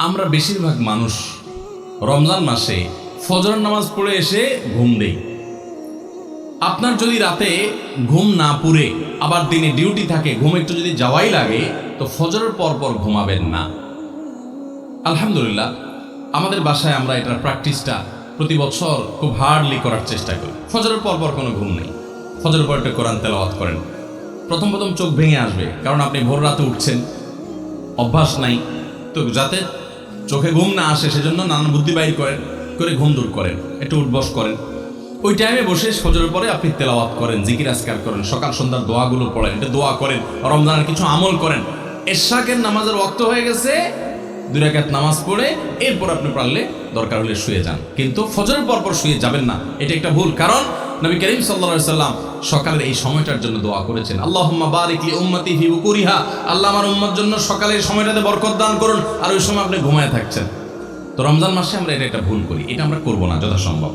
আমরা বেশিরভাগ মানুষ রমজান মাসে ফজর নামাজ পড়ে এসে ঘুম দেই। আপনার যদি রাতে ঘুম না পুরে আবার দিনে ডিউটি থাকে, ঘুম একটু যদি যাওয়াই লাগে, তো ফজরের পর পর ঘুমাবেন না। আলহামদুলিল্লাহ, আমাদের বাসায় আমরা এটার প্র্যাকটিসটা প্রতি বছর খুব হার্ডলি করার চেষ্টা করি। ফজরের পর পর কোনো ঘুম নেই, ফজরের পর একটা কোরআন তেলাওয়াত করেন। প্রথম প্রথম চোখ ভেঙে আসবে, কারণ আপনি ভোর রাতে উঠছেন, অভ্যাস নাই। তো যাতে চোখে ঘুম না আসে সেজন্য নানান বুদ্ধি বাইর করে ঘুম দূর করেন, একটু উঠবস করেন। ওই টাইমে বসে ফজরের পরে আপনি তেলাওয়াত করেন, জিকির আজকার করেন, সকাল সন্ধ্যার দোয়াগুলো পড়েন, এটা দোয়া করেন, রমজানের কিছু আমল করেন। এশাকের নামাজের ওয়াক্ত হয়ে গেছে, 2 রাকাত নামাজ পড়ে এরপর আপনি পারলে দরকার হলে শুয়ে যান, কিন্তু ফজরের পর পর শুয়ে যাবেন না। এটা একটা ভুল, কারণ নবী করিম সাল্লাল্লাহু আলাইহি সাল্লাম সকালের এই সময়টার জন্য দোয়া করেছেন, আল্লাহুম্মা বারিক লি উম্মতি ফি বুকুরিহা, আল্লাহ আমার উম্মত জন্য সকালের সময়টাতে বরকত দান করুন। আর ওই সময় আপনি ঘুমায় থাকছেন। তো রমজান মাসে আমরা এটা একটা ভুল করি, এটা আমরা করবো না যথাসম্ভব।